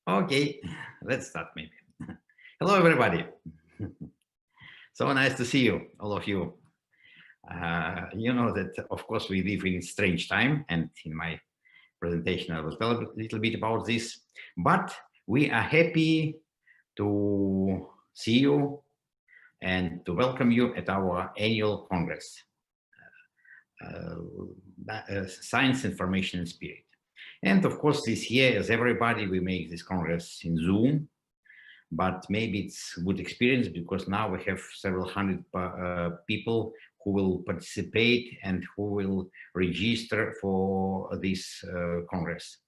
Okay, let's start maybe. Hello, everybody. So nice to see you, all of you. You know that, of course, we live in strange time, and in my presentation, I will tell a little bit about this. But we are happy to see you and to welcome you at our annual Congress, Science, Information, and Spirit. And of course, this year, as everybody, we make this Congress in Zoom. But maybe it's a good experience because now we have several hundred people who will participate and who will register for this Congress.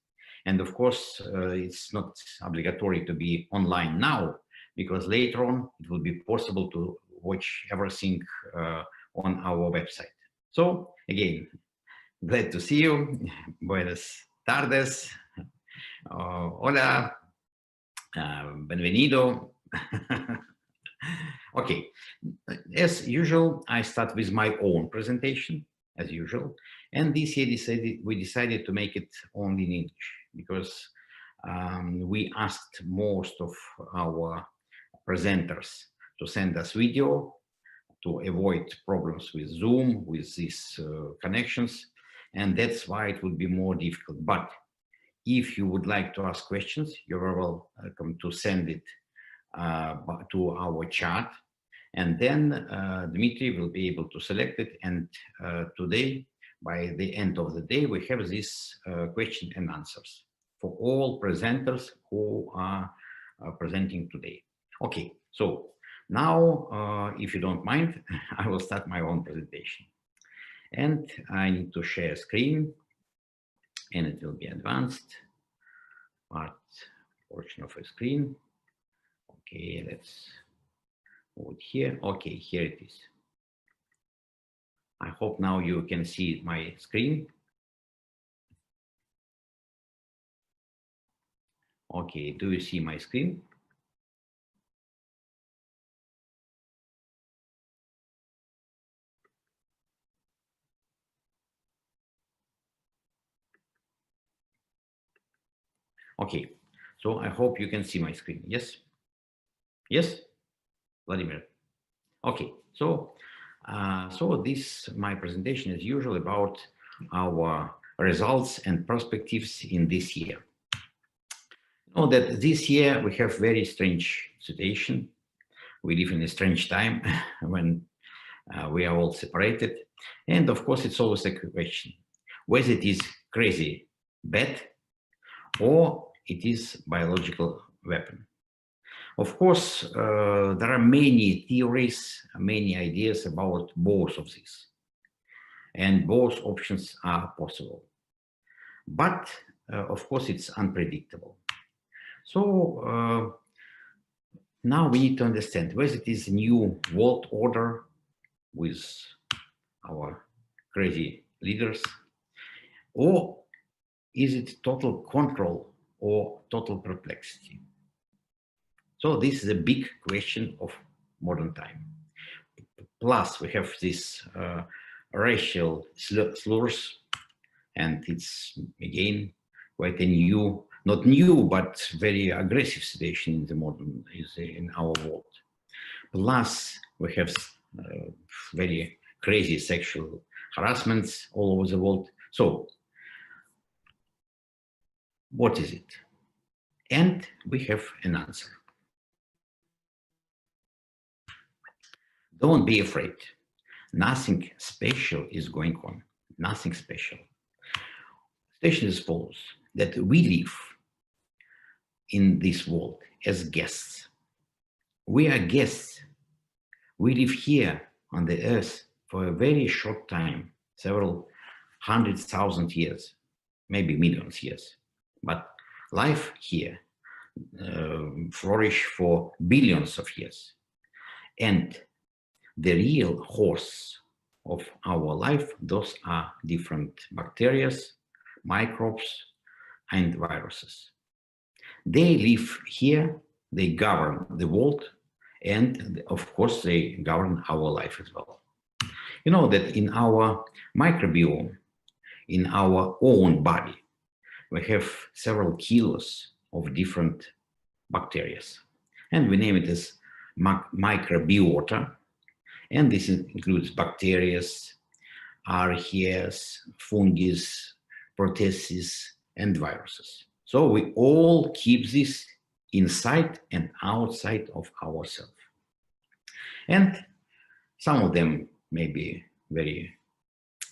And of course, it's not obligatory to be online now, because later on it will be possible to watch everything on our website. So again, glad to see you. Buenas tardes. Hola. Benvenido. Okay, as usual, I start with my own presentation, as usual. And this year we decided to make it only in English because we asked most of our presenters to send us video to avoid problems with Zoom, with these connections. And that's why it would be more difficult. But if you would like to ask questions, you're welcome to send it to our chat. And then Dmitry will be able to select it. And today, by the end of the day, we have this question and answers for all presenters who are presenting today. Okay, so now, if you don't mind, I will start my own presentation. And I need to share screen. And it will be advanced part portion of a screen. Okay, let's move it here. Okay, here it is. I hope now you can see my screen. Okay, do you see my screen? Okay, so I hope you can see my screen. Yes? Yes? Vladimir? Okay, so this my presentation is usually about our results and perspectives in this year. You know that this year we have very strange situation. We live in a strange time when we are all separated. And of course, it's always a question, whether it is crazy bad or it is biological weapon. Of course, there are many theories, many ideas about both of these. And both options are possible. But of course, it's unpredictable. So now we need to understand whether it is a new world order with our crazy leaders, or is it total control or total perplexity? So this is a big question of modern time. Plus, we have this racial slurs, and it's again quite a new, not new, but very aggressive situation in the modern, in our world. Plus, we have very crazy sexual harassments all over the world. So, what is it? And we have an answer. Don't be afraid. Nothing special is going on. Nothing special. The situation is as follows, that we live in this world as guests. We are guests. We live here on the earth for a very short time, several 100,000 years, maybe millions years. But life here flourished for billions of years. And the real horse of our life, those are different bacteria, microbes, and viruses. They live here, they govern the world, and of course, they govern our life as well. You know that in our microbiome, in our own body, we have several kilos of different bacteria. And we name it as microbiota. And this includes bacteria, archaeas, fungi, protists, and viruses. So we all keep this inside and outside of ourselves. And some of them may be very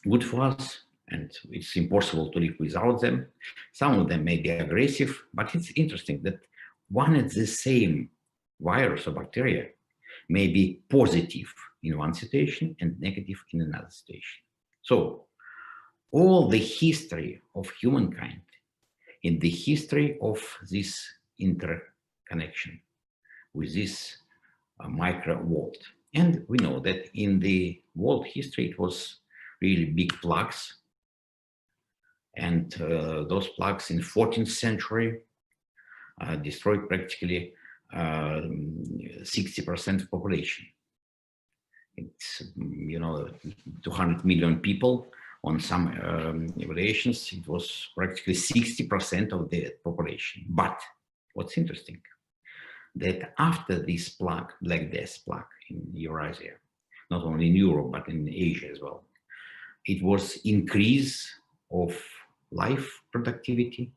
good for us, and it's impossible to live without them. Some of them may be aggressive, but it's interesting that one and the same virus or bacteria may be positive in one situation and negative in another situation. So all the history of humankind, in the history of this interconnection with this micro world. And we know that in the world history, it was really big plagues. And those plagues in 14th century destroyed practically 60% of population. It's, 200 million people. On some evaluations, it was practically 60% of the population. But what's interesting, that after this plague, Black Death plague in Eurasia, not only in Europe, but in Asia as well, it was increase of life productivity,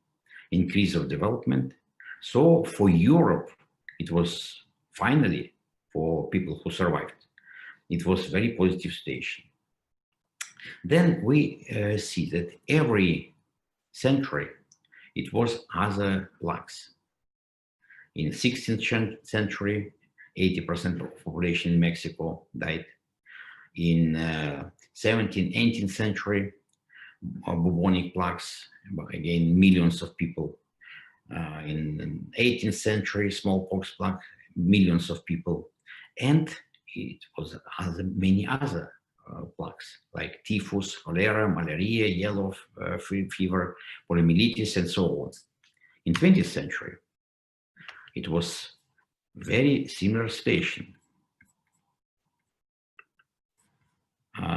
increase of development. So for Europe, it was finally, for people who survived, it was very positive station. Then we see that every century, it was other plagues. In 16th century, 80% of population in Mexico died. In 17th, 18th century, bubonic plagues, again, millions of people. In 18th century, smallpox plague, millions of people. And it was many other plagues like typhus, cholera, malaria, yellow fever, poliomyelitis, and so on. In 20th century, it was very similar situation.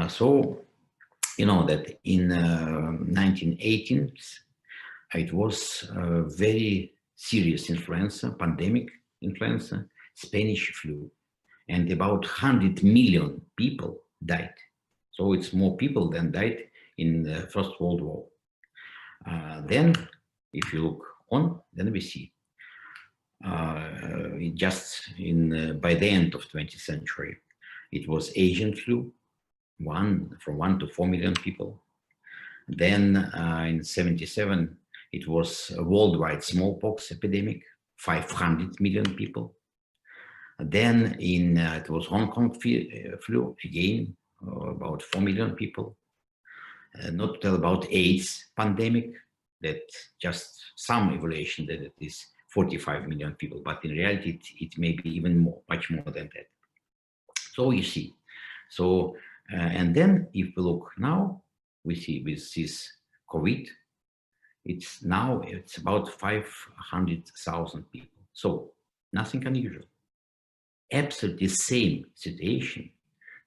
So, you know that in 1918s, it was a very serious influenza, pandemic influenza, Spanish flu, and about 100 million people died. So it's more people than died in the First World War. Then, if you look on, then we see just by the end of 20th century, it was Asian flu, from 1 to 4 million people. Then in 77, it was a worldwide smallpox epidemic, 500 million people. Then it was Hong Kong flu, again, about 4 million people. Not to tell about AIDS pandemic, that just some evaluation that it is 45 million people, but in reality, it may be even more, much more than that. So you see, so, and then if we look now, we see with this COVID, it's about 500,000 people. So nothing unusual. Absolutely same situation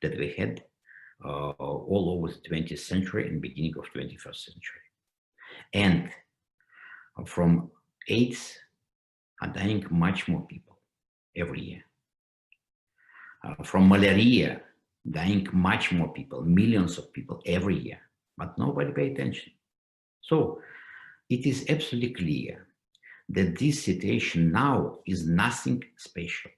that we had all over the 20th century and beginning of 21st century. And from AIDS are dying much more people every year. From malaria, dying much more people, millions of people every year, but nobody pay attention. So it is absolutely clear that this situation now is nothing special.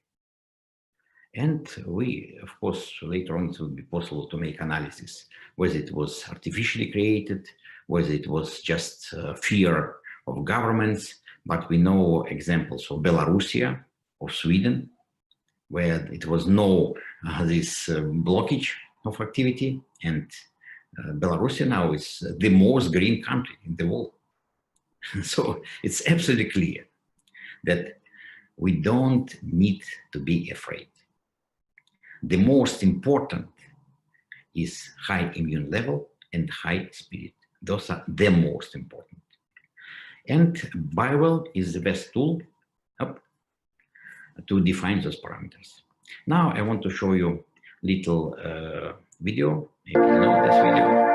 And we, of course, later on it will be possible to make analysis, whether it was artificially created, whether it was just fear of governments, but we know examples of Belarusia, of Sweden, where it was no this blockage of activity, and Belarus now is the most green country in the world. So it's absolutely clear that we don't need to be afraid. The most important is high immune level and high spirit. Those are the most important. And BioWell is the best tool to define those parameters. Now I want to show you a little video. Maybe you know this video.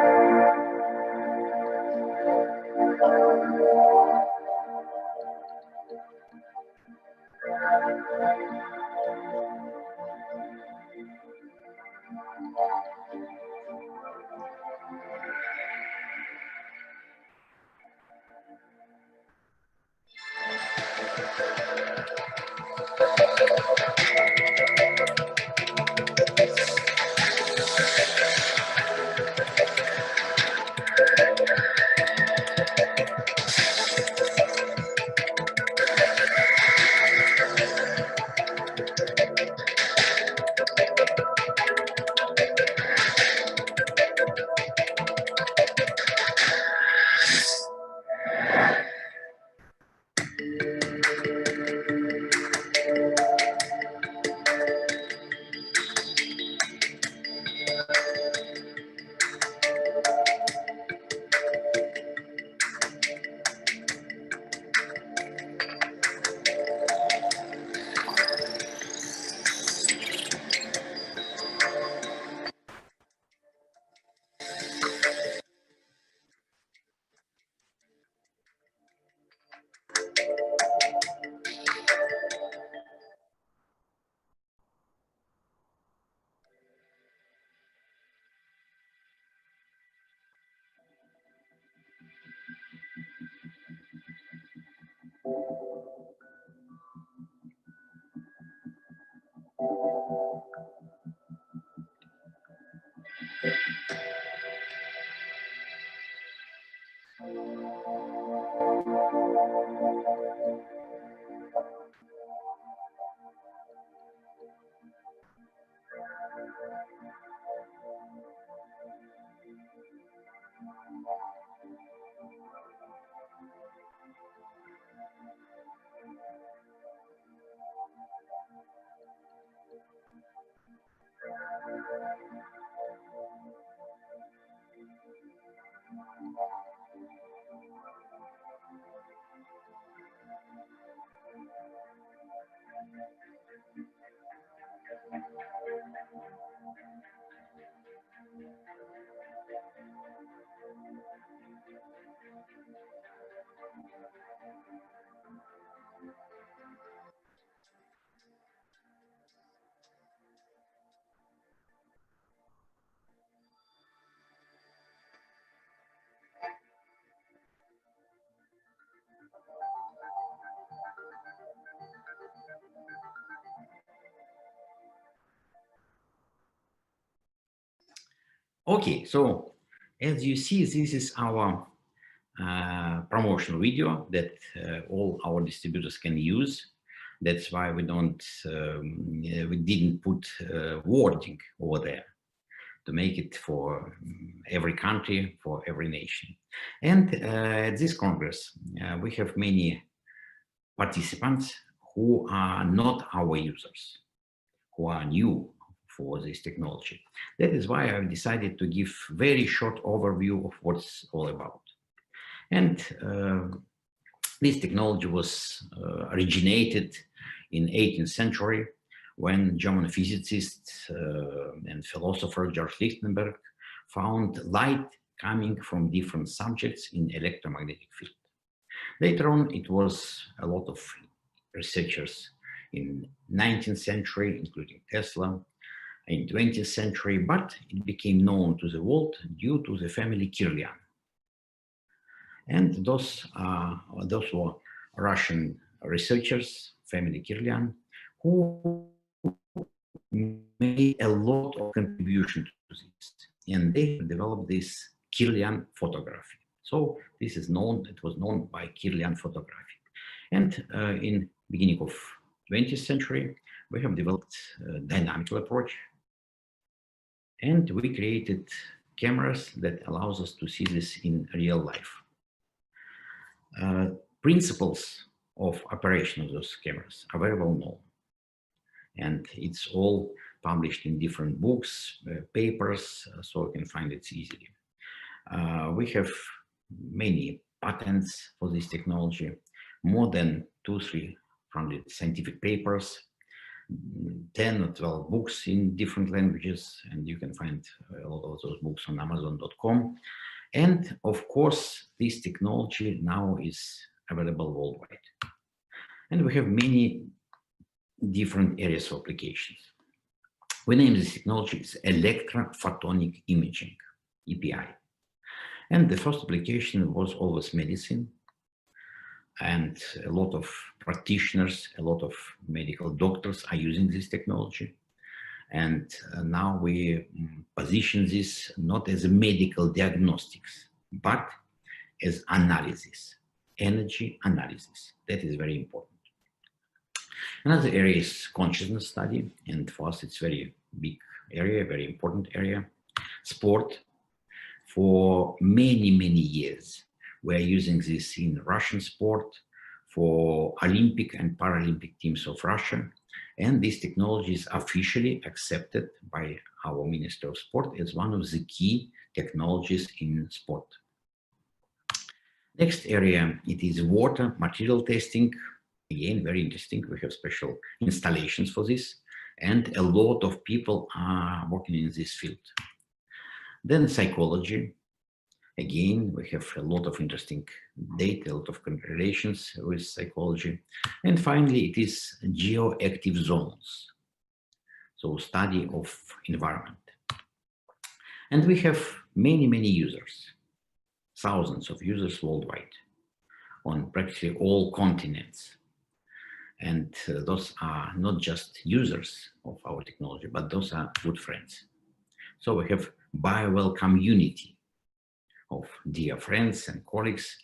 Okay, so as you see, this is our promotional video that all our distributors can use. That's why we didn't put wording over there to make it for every country, for every nation. And at this Congress, we have many participants who are not our users, who are new for this technology. That is why I've decided to give very short overview of what's all about. And this technology was originated in 18th century when German physicist and philosopher George Lichtenberg found light coming from different subjects in electromagnetic field. Later on, it was a lot of researchers in 19th century, including Tesla, in 20th century, but it became known to the world due to the family Kirlian. And those were Russian researchers, family Kirlian, who made a lot of contribution to this. And they developed this Kirlian photography. So this is known, it was known by Kirlian photography. And in beginning of 20th century, we have developed a dynamical approach. And we created cameras that allows us to see this in real life. Principles of operation of those cameras are very well known. And it's all published in different books, papers, so you can find it easily. We have many patents for this technology, more than 200-300 scientific papers, 10 or 12 books in different languages, and you can find a lot of those books on Amazon.com. And of course, this technology now is available worldwide. And we have many different areas of applications. We name this technology as electrophotonic imaging, EPI. And the first application was always medicine. And a lot of practitioners, a lot of medical doctors are using this technology. And now we position this not as a medical diagnostics, but as analysis, energy analysis. That is very important. Another area is consciousness study, and for us it's very big area, very important area. Sport. For many, many years, we're using this in Russian sport for Olympic and Paralympic teams of Russia. And this technology is officially accepted by our Minister of Sport as one of the key technologies in sport. Next area, it is water material testing. Again, very interesting. We have special installations for this, and a lot of people are working in this field. Then psychology. Again, we have a lot of interesting data, a lot of correlations with psychology. And finally, it is geoactive zones. So study of environment. And we have many, many users, thousands of users worldwide on practically all continents. And those are not just users of our technology, but those are good friends. So we have BioWell community of dear friends and colleagues.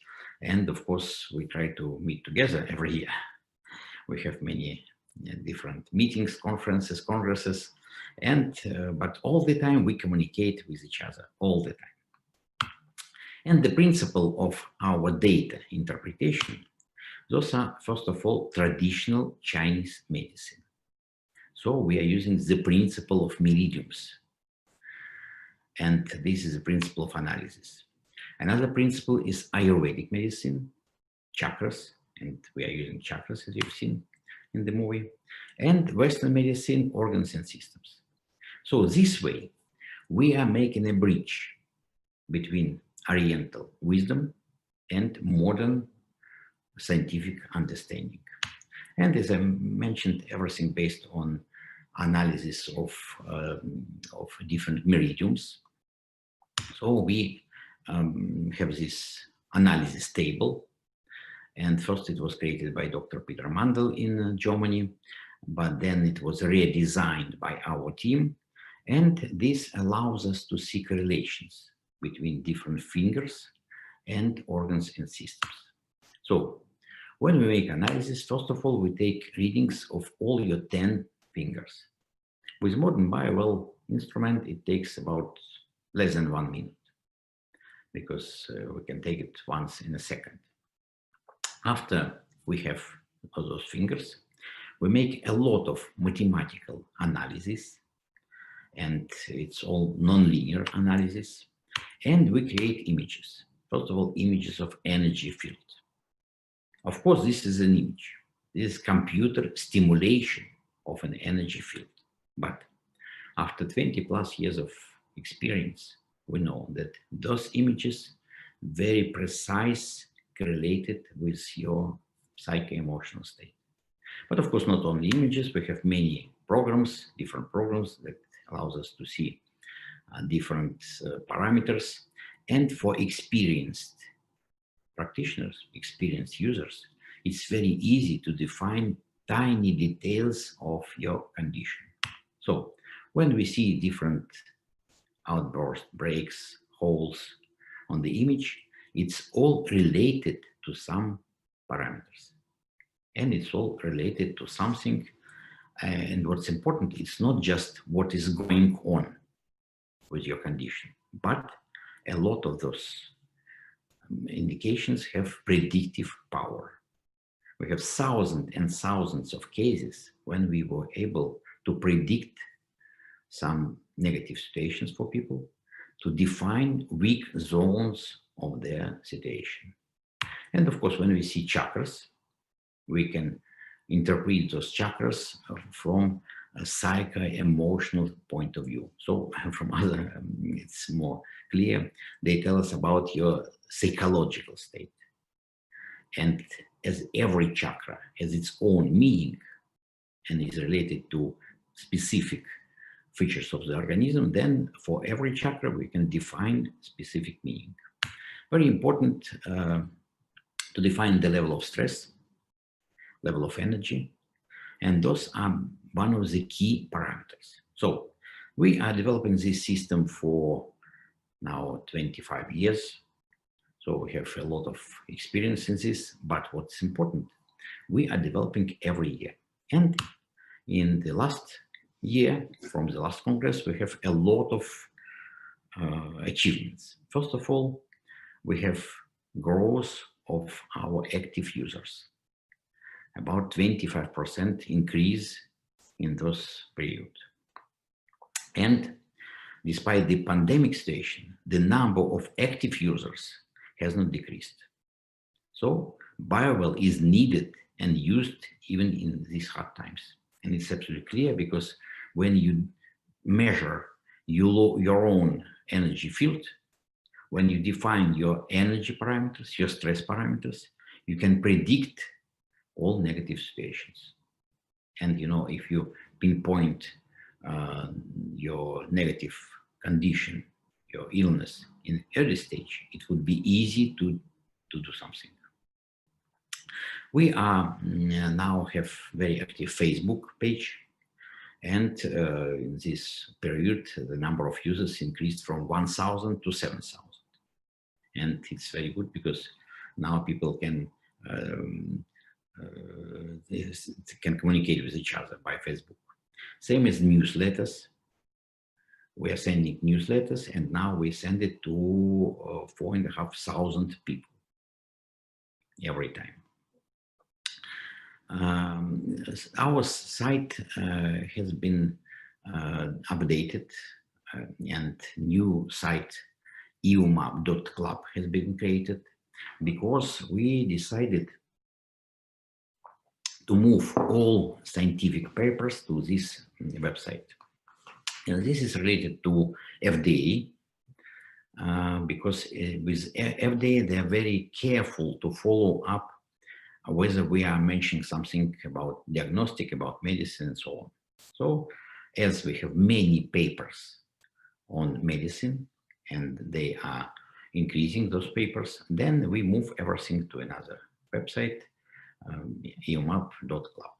And of course, we try to meet together every year. We have many different meetings, conferences, congresses, and but all the time we communicate with each other, all the time. And the principle of our data interpretation, those are, first of all, traditional Chinese medicine. So we are using the principle of meridiums. And this is the principle of analysis. Another principle is Ayurvedic medicine, chakras, and we are using chakras as you've seen in the movie, and Western medicine, organs and systems. So this way, we are making a bridge between Oriental wisdom and modern scientific understanding. And as I mentioned, everything based on analysis of different meridiums. So we have this analysis table. And first it was created by Dr. Peter Mandl in Germany, but then it was redesigned by our team. And this allows us to see correlations between different fingers and organs and systems. So when we make analysis, first of all, we take readings of all your 10 fingers. With modern BioWell instrument, it takes about less than 1 minute, because we can take it once in a second. After we have all those fingers, we make a lot of mathematical analysis, and it's all nonlinear analysis, and we create images. First of all, images of energy field. Of course, this is an image. This is computer stimulation of an energy field. But after 20 plus years of experience, we know that those images very precise correlated with your psycho-emotional state. But of course, not only images, we have many programs, different programs that allows us to see different parameters. And for experienced practitioners, experienced users, it's very easy to define tiny details of your condition. So when we see different outbursts, breaks, holes on the image, it's all related to some parameters. And it's all related to something. And what's important, it's not just what is going on with your condition, but a lot of those indications have predictive power. We have thousands and thousands of cases when we were able to predict some negative situations for people, to define weak zones of their situation. And of course, when we see chakras, we can interpret those chakras from a psycho-emotional point of view. So from other, it's more clear. They tell us about your psychological state. And as every chakra has its own meaning, and is related to specific features of the organism, then for every chakra we can define specific meaning. Very important to define the level of stress, level of energy, and those are one of the key parameters. So we are developing this system for now 25 years. So we have a lot of experience in this, but what's important, we are developing every year. And in the last year, from the last Congress, we have a lot of achievements. First of all, we have growth of our active users, about 25% increase in those period. And despite the pandemic situation, the number of active users has not decreased. So BioWell is needed and used even in these hard times. And it's absolutely clear because when you measure your own energy field, when you define your energy parameters, your stress parameters, you can predict all negative situations. And if you pinpoint your negative condition, your illness in early stage, it would be easy to do something. We are now have very active Facebook page, and in this period, the number of users increased from 1,000 to 7,000. And it's very good because now people can communicate with each other by Facebook. Same as newsletters. We are sending newsletters, and now we send it to 4,500 people every time. Our site has been updated, and new site eumap.club has been created because we decided to move all scientific papers to this website. And this is related to FDA, because with FDA, they are very careful to follow up whether we are mentioning something about diagnostic, about medicine, and so on. So as we have many papers on medicine, and they are increasing those papers, then we move everything to another website, eumap.club.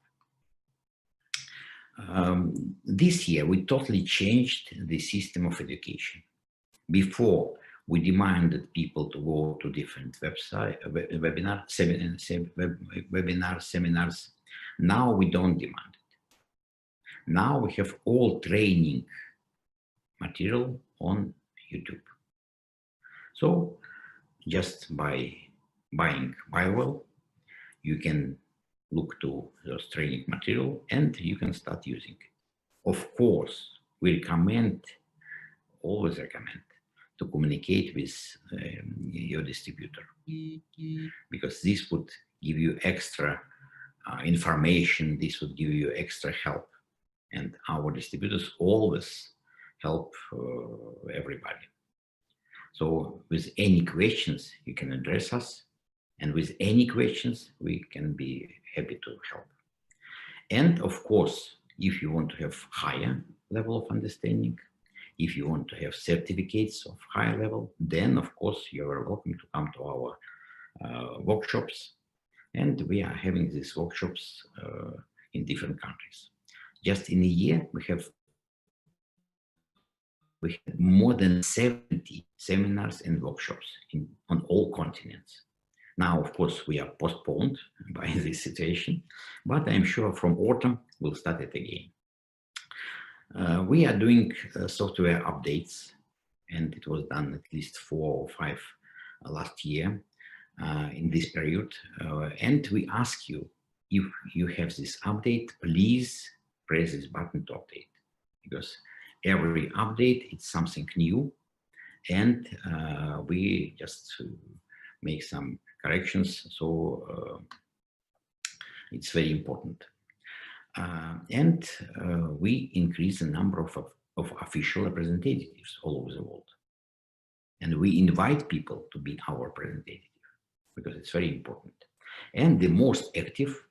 This year, we totally changed the system of education. Before, we demanded people to go to different seminars. Now we don't demand it. Now we have all training material on YouTube. So just by buying BioWell, you can look to those training material and you can start using it. Of course, we always recommend to communicate with your distributor, because this would give you extra information, this would give you extra help. And our distributors always help everybody. So with any questions, you can address us. And with any questions, we can be happy to help. And of course, if you want to have higher level of understanding, if you want to have certificates of higher level, then of course you are welcome to come to our workshops. And we are having these workshops in different countries. Just in a year, we had more than 70 seminars and workshops on all continents. Now, of course, we are postponed by this situation, but I'm sure from autumn we'll start it again. We are doing software updates, and it was done at least 4 or 5 last year in this period. And we ask you, if you have this update, please press this button to update, because every update, it's something new, and we just make some corrections. So it's very important. And we increase the number of official representatives all over the world. And we invite people to be our representative, because it's very important. And the most active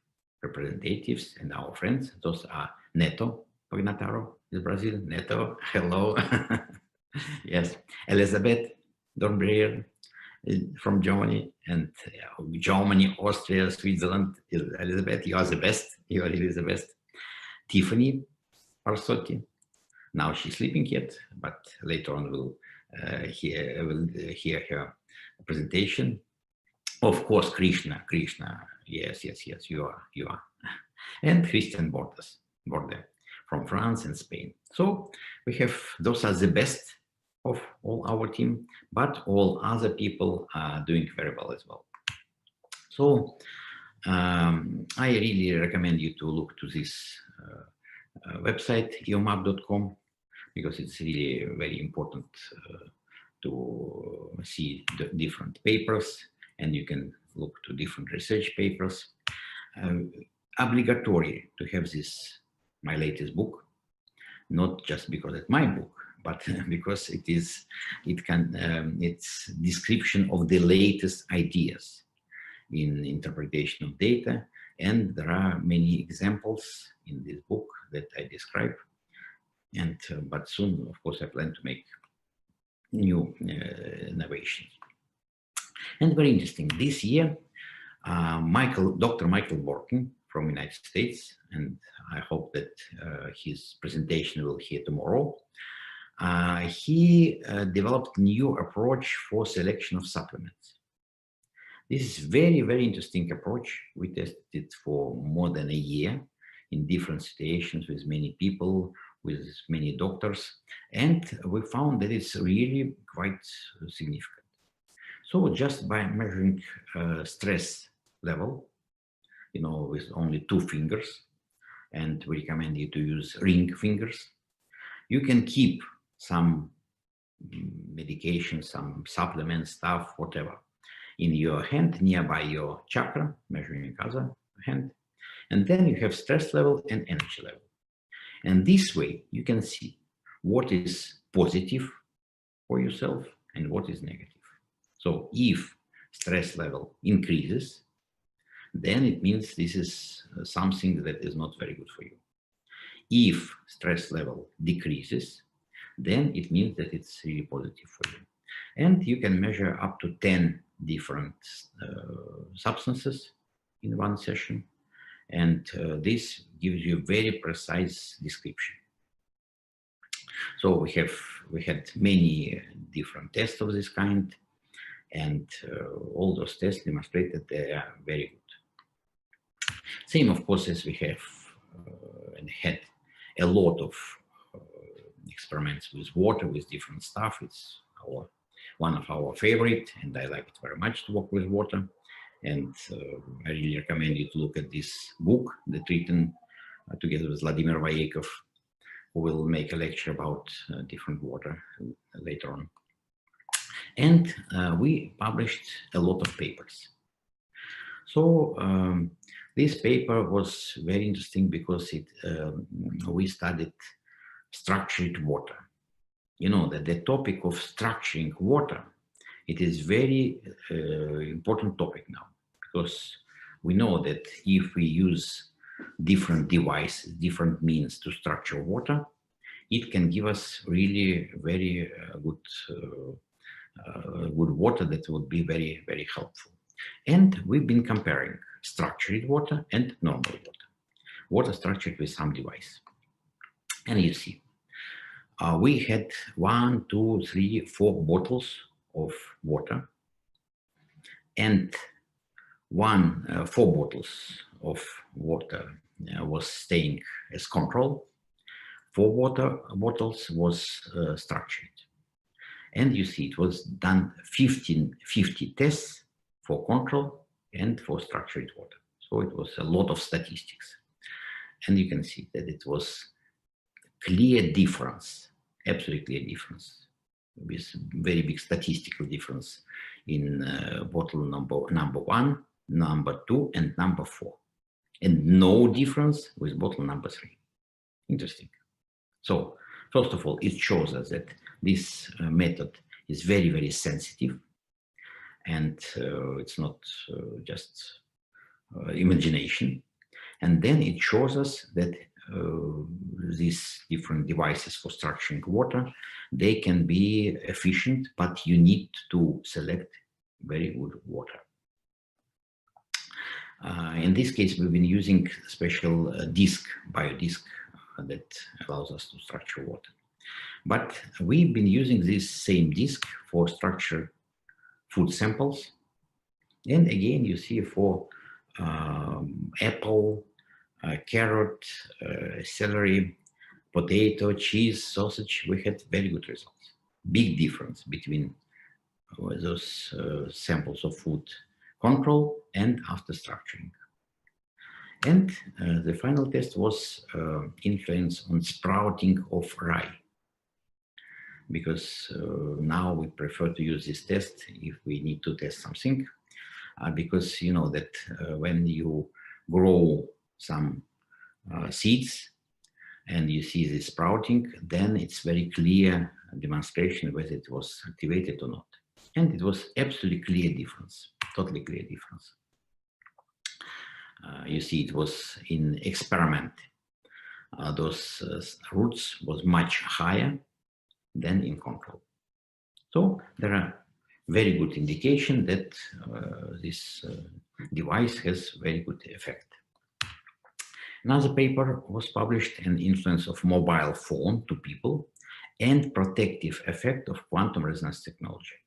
representatives and our friends. Those are Neto Pagnataro, is Brazil. Neto, hello. Yes, Elizabeth Dornbreyer from Germany, and Germany, Austria, Switzerland. Elizabeth, you are the best. You are really the best. Tiffany Parsotti. Now she's sleeping yet, but later on we'll hear her presentation. Of course, Krishna, yes, you are. And Christian Borde from France and Spain. So we have, those are the best of all our team, but all other people are doing very well as well. So I really recommend you to look to this website, eomap.com, because it's really very important to see the different papers, and you can look to different research papers. Obligatory to have this, my latest book, not just because it's my book, but because it's description of the latest ideas in interpretation of data, and there are many examples in this book that I describe. And but soon, of course, I plan to make new innovations. And very interesting, this year, Dr. Michael Borkin from United States, and I hope that his presentation will hear tomorrow. He developed a new approach for selection of supplements. This is very, very interesting approach. We tested it for more than a year in different situations with many people, with many doctors, and we found that it's really quite significant. So just by measuring stress level, with only 2 fingers, and we recommend you to use ring fingers, you can keep some medication, some supplement stuff, whatever, in your hand nearby your chakra, measuring other hand, and then you have stress level and energy level. And this way you can see what is positive for yourself and what is negative. So if stress level increases, then it means this is something that is not very good for you. If stress level decreases, then it means that it's really positive for you. And you can measure up to 10 different substances in one session. And this gives you a very precise description. So we had many different tests of this kind, and all those tests demonstrated they are very good. Same, of course, as we have and had a lot of experiments with water, with different stuff. It's one of our favorite, and I like it very much to work with water. And I really recommend you to look at this book that written together with Vladimir Vayekov, who will make a lecture about different water later on. And we published a lot of papers. So this paper was very interesting because we studied structured water. You know that the topic of structuring water, it is very important topic now, because we know that if we use different devices, different means to structure water, it can give us really very good water that would be very, very helpful. And we've been comparing structured water and normal water structured with some device. And you see, we had 1, 2, 3, 4 bottles of water, and 4 bottles of water was staying as control. 4 water bottles was structured. And you see, it was done 50 tests for control and for structured water. So it was a lot of statistics. And you can see that it was clear difference, absolutely clear difference, with very big statistical difference in bottle number 1, number 2, and number 4. And no difference with bottle number 3. Interesting. So, first of all, it shows us that this method is very, very sensitive, and it's not just imagination. And then it shows us that these different devices for structuring water, they can be efficient, but you need to select very good water. In this case, we've been using a special biodisk that allows us to structure water. But we've been using this same disk for structure food samples. And again, you see for apple, carrot, celery, potato, cheese, sausage, we had very good results. Big difference between those samples of food control and after structuring. And the final test was influence on sprouting of rye. Because now we prefer to use this test if we need to test something. Because you know that when you grow some seeds and you see the sprouting, then it's very clear demonstration whether it was activated or not. And it was absolutely clear difference, totally clear difference. You see it was in experiment. Those roots was much higher than in control. So there are very good indication that this device has very good effect. Another paper was published on influence of mobile phone to people and protective effect of quantum resonance technology.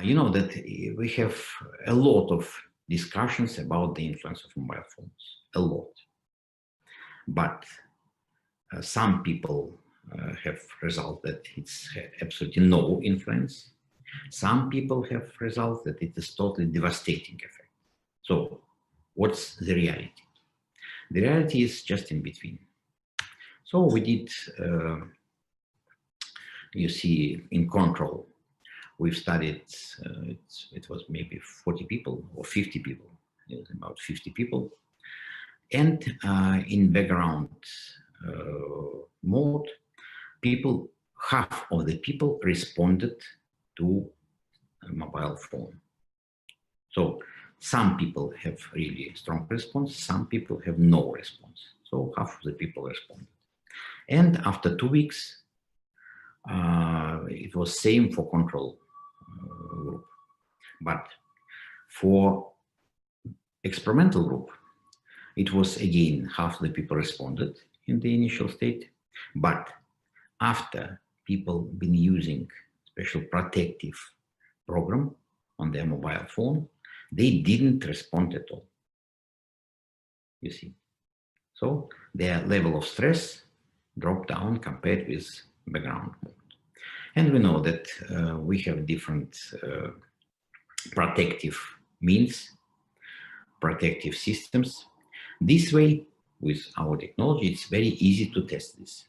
You know that we have a lot of discussions about the influence of mobile phones, a lot. But some people have result that it's absolutely no influence. Some people have results that it is totally devastating effect. So what's the reality? The reality is just in between. So we did, you see, in control, we've studied, it was maybe 40 people or 50 people, about 50 people. And in background mode, half of the people responded to a mobile phone. So some people have really strong response, some people have no response. So half of the people responded. And after 2 weeks, it was same for control group. But for experimental group, it was again half the people responded in the initial state. But after people been using special protective program on their mobile phone, they didn't respond at all. You see. So their level of stress dropped down compared with background mode. And we know that we have different protective means, protective systems. This way, with our technology, it's very easy to test this.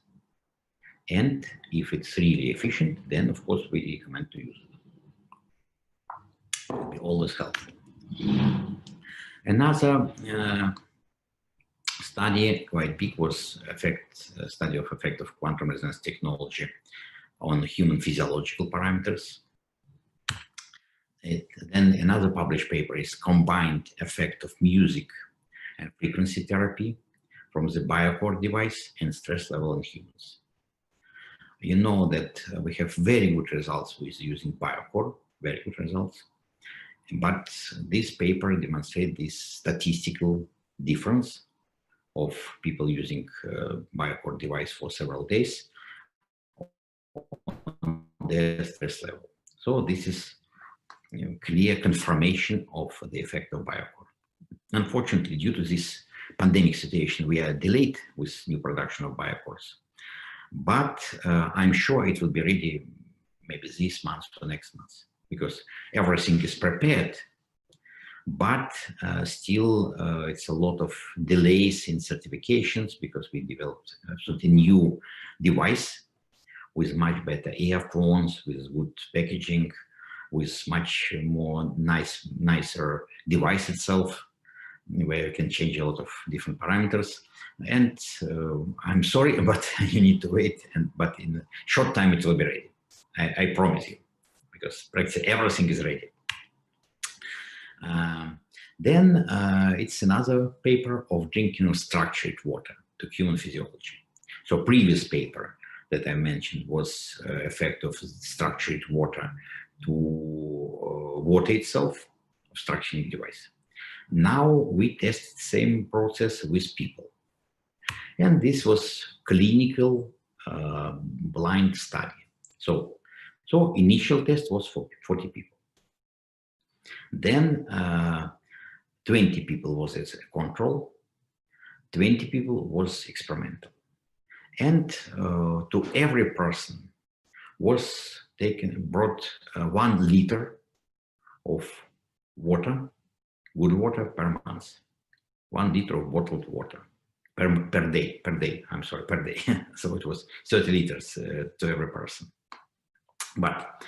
And if it's really efficient, then of course we recommend to use it. It will be always helpful. Another study, quite big, was study of effect of quantum resonance technology on human physiological parameters. Then another published paper is combined effect of music and frequency therapy from the BioCore device and stress level in humans. You know that we have very good results with using BioCore, very good results. But this paper demonstrates this statistical difference of people using BioCore device for several days on their stress level. So this is clear confirmation of the effect of BioCore. Unfortunately, due to this pandemic situation, we are delayed with new production of BioCores. But I'm sure it will be ready maybe this month or next month, because everything is prepared. But still, it's a lot of delays in certifications because we developed a new device with much better earphones, with good packaging, with much more nicer device itself, where you can change a lot of different parameters. And I'm sorry, but you need to wait. But in a short time, it will be ready. I promise you, because practically everything is ready. Then it's another paper of drinking of structured water to human physiology. So previous paper that I mentioned was effect of structured water to water itself, structuring device. Now we test the same process with people. And this was clinical blind study. So initial test was for 40 people. Then 20 people was as a control, 20 people was experimental. And to every person was brought 1 liter of water, good water per month, 1 liter of bottled water per day, I'm sorry, per day. So it was 30 liters to every person. But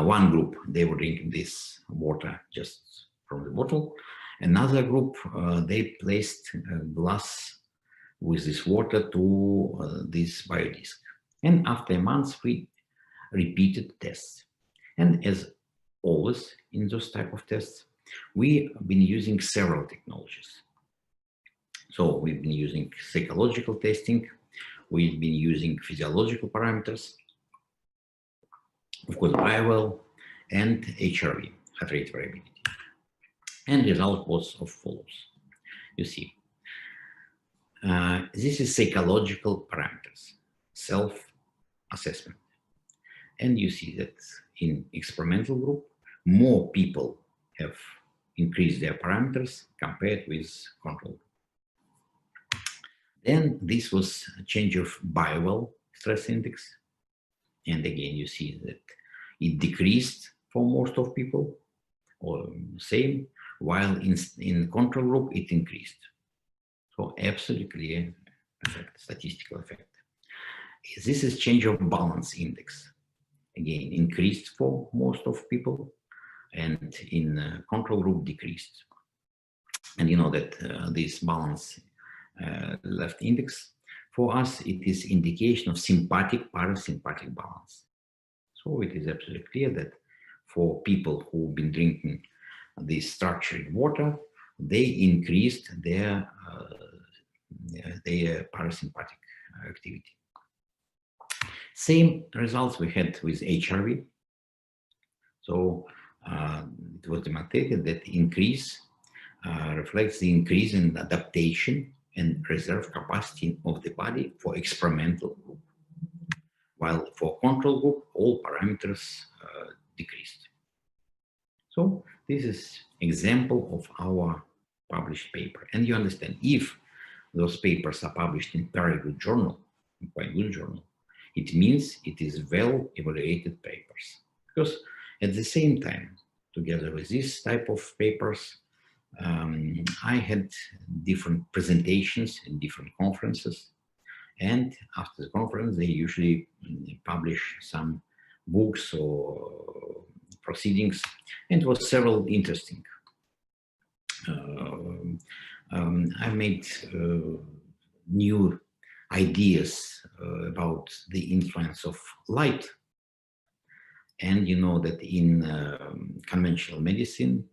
one group, they were drinking this water just from the bottle. Another group, they placed a glass with this water to this biodisk. And after a month, we repeated tests. And as always in those type of tests, we've been using several technologies. So we've been using psychological testing, we've been using physiological parameters, of course, biowell, and HRV, heart rate variability. And the result was as follows. You see, this is psychological parameters, self-assessment. And you see that in experimental group, more people have increased their parameters compared with control group. Then this was a change of biowell stress index. And again, you see that it decreased for most of people, or same, while in control group, it increased. So absolutely clear effect, statistical effect. This is change of balance index. Again, increased for most of people, and in control group decreased. And you know that this balance left index, for us, it is indication of sympathetic parasympathetic balance. So it is absolutely clear that for people who've been drinking this structured water, they increased their parasympathetic activity. Same results we had with HRV. So it was demonstrated that increase reflects the increase in adaptation and reserve capacity of the body for experimental group, while for control group, all parameters decreased. So this is example of our published paper. And you understand, if those papers are published in very good journal, quite good journal, it means it is well evaluated papers. Because at the same time, together with this type of papers, I had different presentations in different conferences. And after the conference, they usually publish some books or proceedings, and it was several interesting. I made new ideas about the influence of light. And you know that in conventional medicine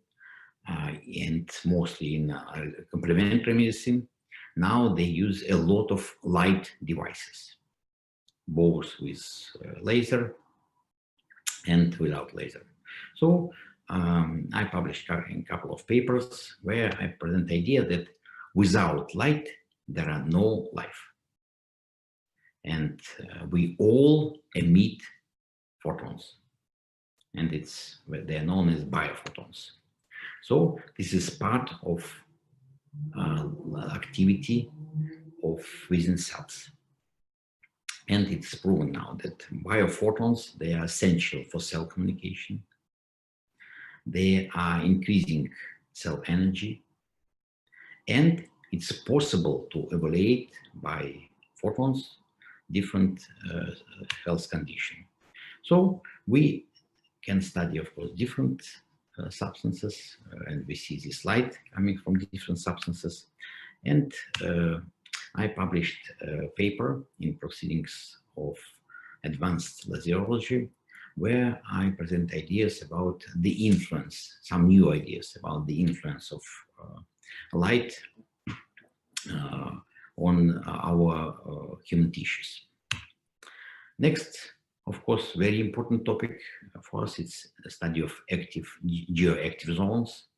and mostly in complementary medicine, now they use a lot of light devices, both with laser and without laser. So I published a couple of papers where I present the idea that without light, there are no life. And we all emit photons. And they're known as biophotons. So this is part of activity of within cells. And it's proven now that biophotons, they are essential for cell communication. They are increasing cell energy. And it's possible to evaluate by photons different health conditions. So we can study, of course, different substances, and we see this light coming from different substances. And I published a paper in Proceedings of Advanced Laserology, where I present ideas about the influence, some new ideas about the influence of light on our human tissues. Next, of course, very important topic for us, it's a study of active geoactive zones,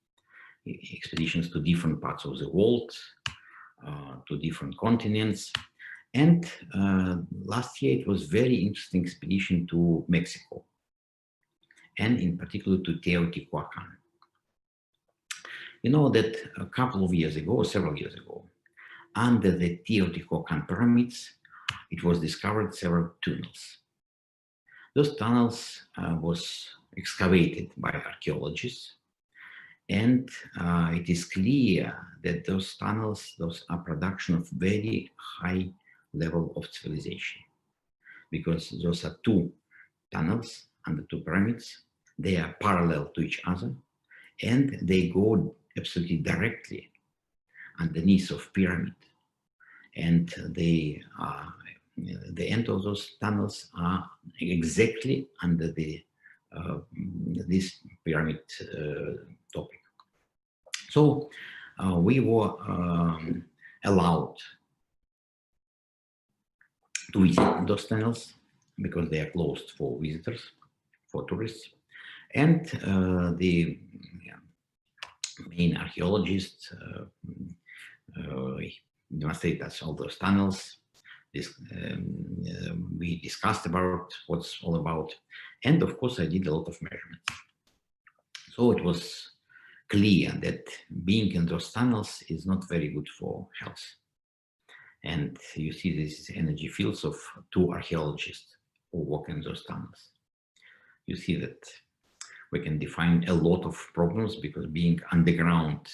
expeditions to different parts of the world, to different continents. And last year, it was very interesting expedition to Mexico, and in particular to Teotihuacan. You know that a couple of years ago, several years ago, under the Teotihuacan pyramids, it was discovered several tunnels. Those tunnels was excavated by archaeologists, and it is clear that those tunnels, those are production of very high level of civilization, because those are two tunnels under two pyramids. They are parallel to each other, and they go absolutely directly underneath of pyramid, and they are, the end of those tunnels are exactly under the this pyramid topic. So we were allowed to visit those tunnels because they are closed for visitors, for tourists, and the main archaeologists demonstrate us all those tunnels. We discussed about what's all about, and of course I did a lot of measurements. So it was clear that being in those tunnels is not very good for health. And you see these energy fields of two archaeologists who walk in those tunnels. You see that we can define a lot of problems, because being underground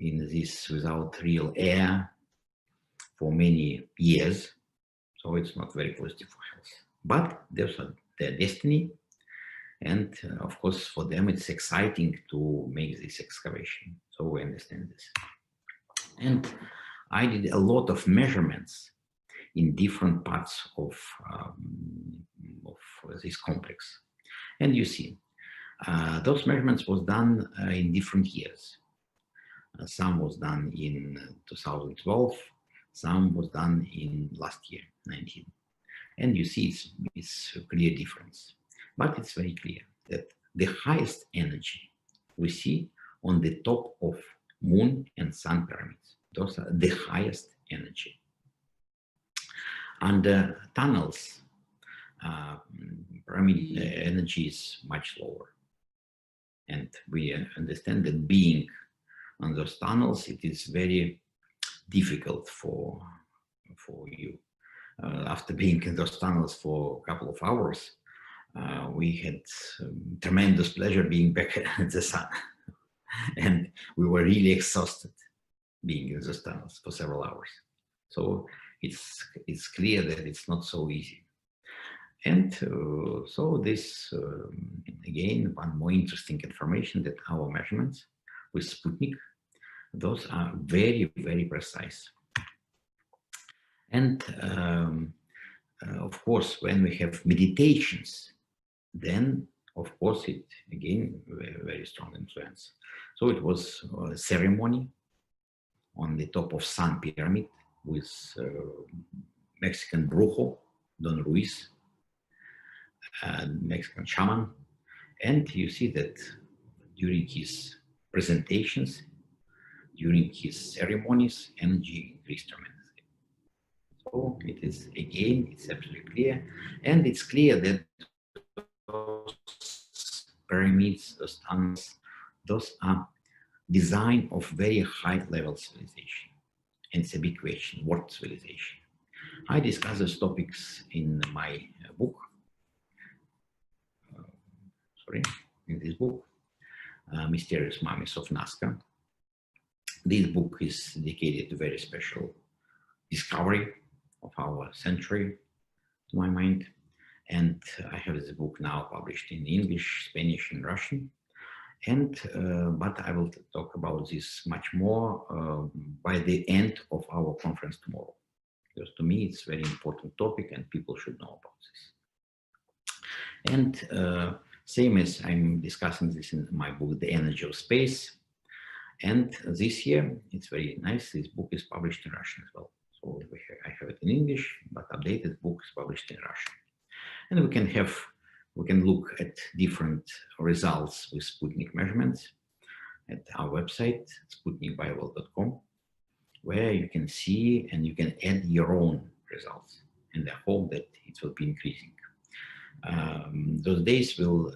in this without real air for many years, so it's not very positive for health. But there's their destiny, and of course for them it's exciting to make this excavation. So we understand this. And I did a lot of measurements in different parts of this complex. And you see, those measurements was done in different years. Some was done in 2012, some was done in last year, 19. And you see it's a clear difference. But it's very clear that the highest energy we see on the top of moon and sun pyramids. Those are the highest energy. And tunnels, pyramid energy is much lower. And we understand that being on those tunnels, it is very difficult for you. After being in those tunnels for a couple of hours, we had tremendous pleasure being back at the sun. And we were really exhausted being in those tunnels for several hours. So it's clear that it's not so easy. And so this, again, one more interesting information, that our measurements with Sputnik, those are very, very precise. And of course, when we have meditations, then of course it, again, very strong influence. So it was a ceremony on the top of Sun Pyramid with Mexican brujo, Don Ruiz, Mexican shaman. And you see that during his presentations, during his ceremonies, energy increased tremendously. So it is, again, it's absolutely clear. And it's clear that those pyramids, those tunnels, those are design of very high level civilization. And it's a big question, what civilization? I discuss those topics in my book, in this book, Mysterious Mummies of Nazca. This book is dedicated to very special discovery of our century, to my mind. And I have this book now published in English, Spanish, and Russian. And but I will talk about this much more by the end of our conference tomorrow, because to me it's a very important topic and people should know about this. And same as I'm discussing this in my book, The Energy of Space. And this year, it's very nice, this book is published in Russian as well. So I have it in English, but updated book is published in Russian. And we can look at different results with Sputnik measurements at our website, sputnikbiowell.com, where you can see and you can add your own results. And I hope that it will be increasing. Those days we'll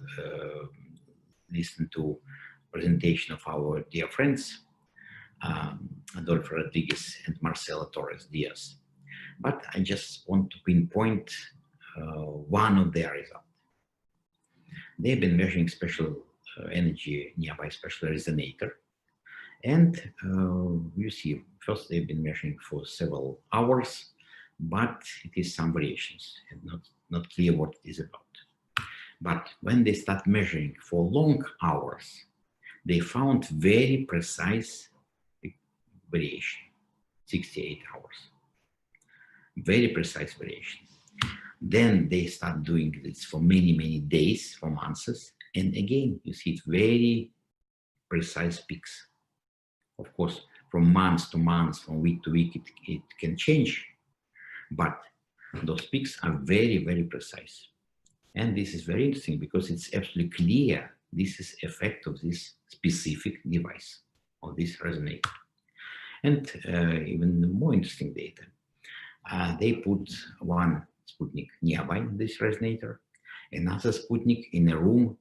listen to presentation of our dear friends, Adolfo Rodriguez and Marcela Torres Diaz. But I just want to pinpoint one of their results. They've been measuring special energy nearby special resonator. And you see, first they've been measuring for several hours, but it is some variations and not clear what it is about. But when they start measuring for long hours, they found very precise variation, 68 hours. Very precise variation. Then they start doing this for many, many days, for months. And again, you see it very precise peaks. Of course, from month to month, from week to week, it can change. But those peaks are very, very precise. And this is very interesting because it's absolutely clear this is effect of this specific device, of this resonator. And even more interesting data. They put one Sputnik nearby this resonator, another Sputnik in a room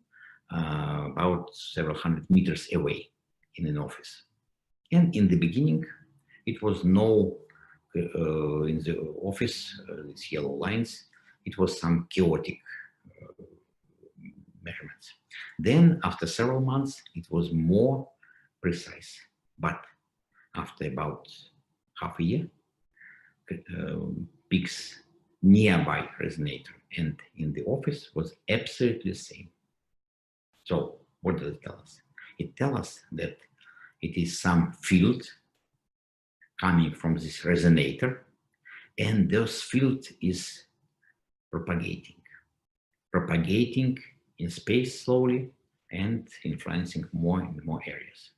about several hundred meters away in an office. And in the beginning, it was no, in the office, these yellow lines, it was some chaotic measurements. Then after several months, it was more precise. But after about half a year, peaks nearby resonator and in the office was absolutely the same. So what does it tell us? It tells us that it is some field coming from this resonator, and this field is propagating in space slowly and influencing more and more areas.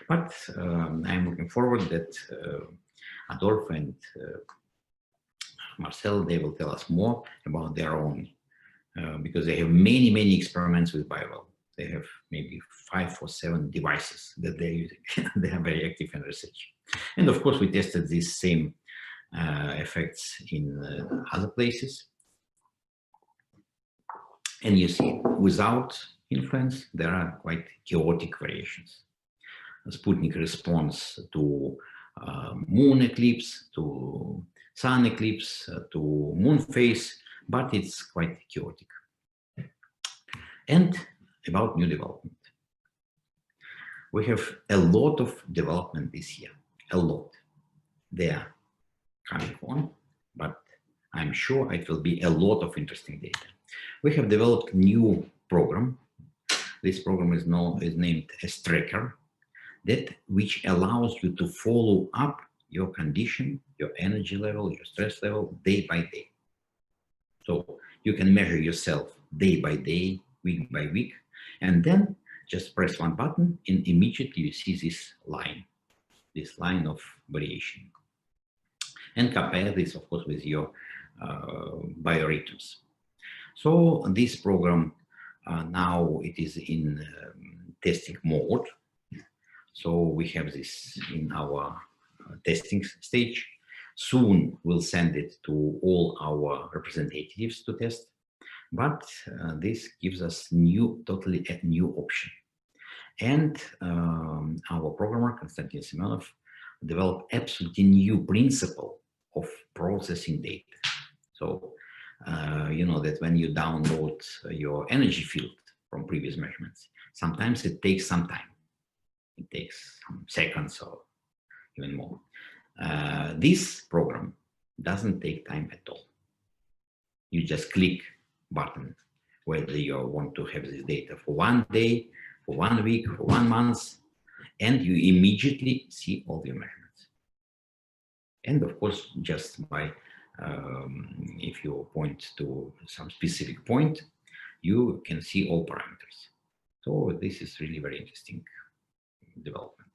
But I'm looking forward that Adolfo and Marcel, they will tell us more about their own, because they have many, many experiments with BioWell. They have maybe 5 or 7 devices that they're using. They are very active in research. And of course, we tested these same effects in other places. And you see, without influence, there are quite chaotic variations. Sputnik responds to moon eclipse, to sun eclipse, to moon phase, but it's quite chaotic. And about new development. We have a lot of development this year, a lot. They are coming on, but I'm sure it will be a lot of interesting data. We have developed a new program. This program is named as Tracker, which allows you to follow up your condition, your energy level, your stress level, day by day. So you can measure yourself day by day, week by week, and then just press one button and immediately you see this line of variation. And compare this, of course, with your biorhythms. So this program, now it is in testing mode. So we have this in our testing stage. Soon we'll send it to all our representatives to test. But this gives us totally a new option. And our programmer, Konstantin Semyonov, developed absolutely new principle of processing data. So, you know that when you download your energy field from previous measurements, sometimes it takes some time. It takes some seconds or even more. This program doesn't take time at all. You just click button whether you want to have this data for 1 day, for 1 week, for 1 month, and you immediately see all your measurements. And of course, just by if you point to some specific point, you can see all parameters. So this is really very interesting development.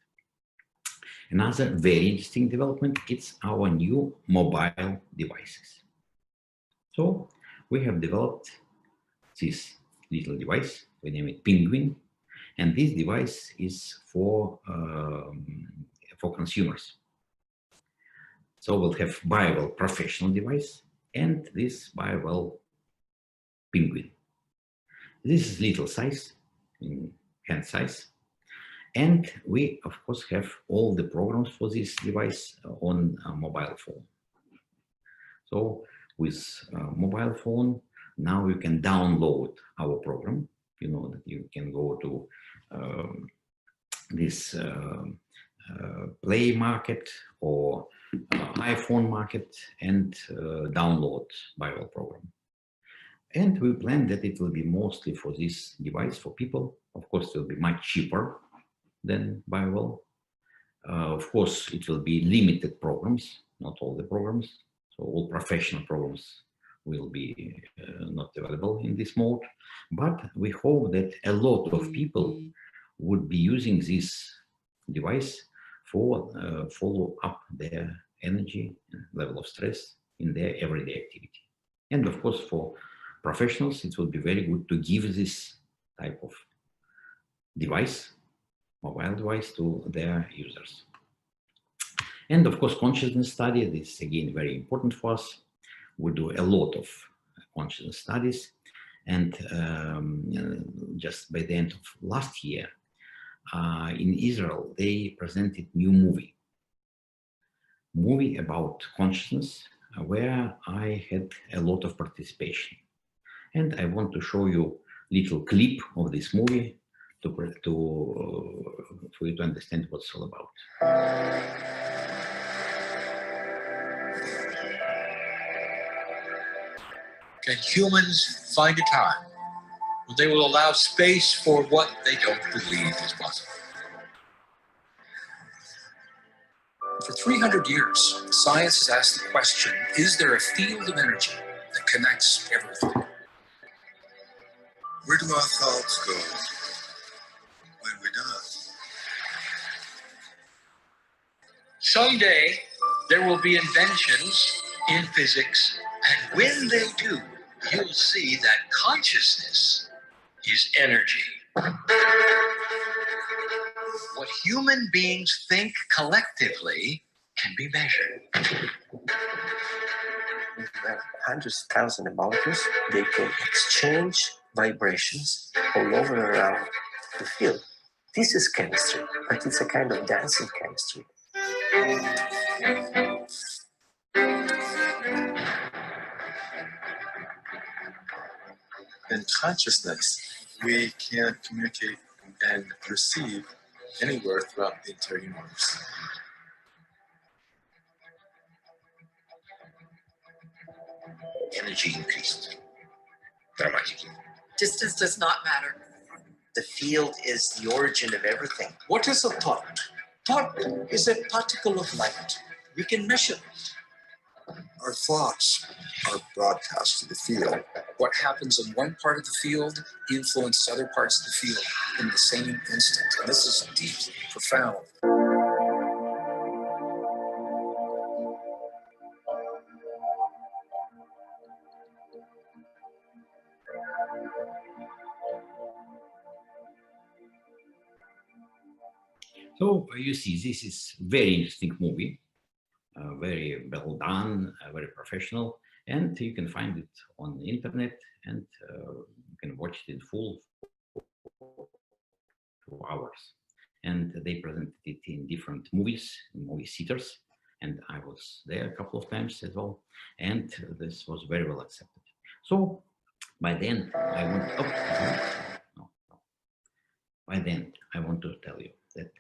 Another very interesting development is our new mobile devices. So we have developed this little device, we name it Penguin, and this device is for consumers. So we'll have BioWell professional device and this BioWell Penguin. This is little size, in hand size, and we of course have all the programs for this device on a mobile phone. So with mobile phone, now you can download our program. You know that you can go to this Play Market or iPhone Market and download BioWell program. And we plan that it will be mostly for this device for people. Of course, it will be much cheaper than BioWell. Of course, it will be limited programs, not all the programs. So all professional programs will be not available in this mode. But we hope that a lot of people would be using this device for follow up their energy level of stress in their everyday activity. And of course, for professionals, it will be very good to give this type of device, mobile device, to their users. And of course, consciousness study, this is again very important for us. We do a lot of consciousness studies. And just by the end of last year, in Israel, they presented new movie about consciousness, where I had a lot of participation. And I want to show you a little clip of this movie for you to understand what it's all about. Can humans find a time when they will allow space for what they don't believe is possible? For 300 years, science has asked the question, is there a field of energy that connects everything? Where do our thoughts go when we're done? Someday, there will be inventions in physics, and when they do, you'll see that consciousness is energy. What human beings think collectively can be measured. You have hundreds of thousands of molecules. They can exchange vibrations all over around the field. This is chemistry, but it's a kind of dancing chemistry. In consciousness, we can communicate and receive anywhere throughout the entire universe. Energy increased dramatically. Distance does not matter. The field is the origin of everything. What is a thought? Thought is a particle of light. We can measure it. Our thoughts are broadcast to the field. What happens in one part of the field influences other parts of the field in the same instant. And this is deep, profound. So you see, this is very interesting movie, very well done, very professional, and you can find it on the internet, and you can watch it in full for 2 hours. And they presented it in different movies, in movie theaters, and I was there a couple of times as well, and this was very well accepted. So by then, I want By then, I want to tell you that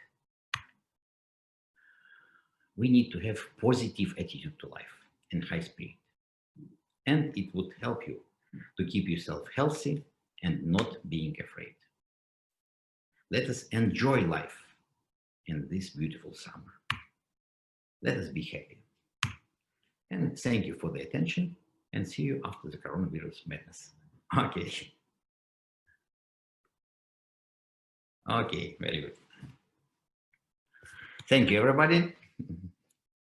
we need to have positive attitude to life and high spirit. And it would help you to keep yourself healthy and not being afraid. Let us enjoy life in this beautiful summer. Let us be happy. And thank you for the attention, and see you after the coronavirus madness. Okay. Okay, very good. Thank you, everybody.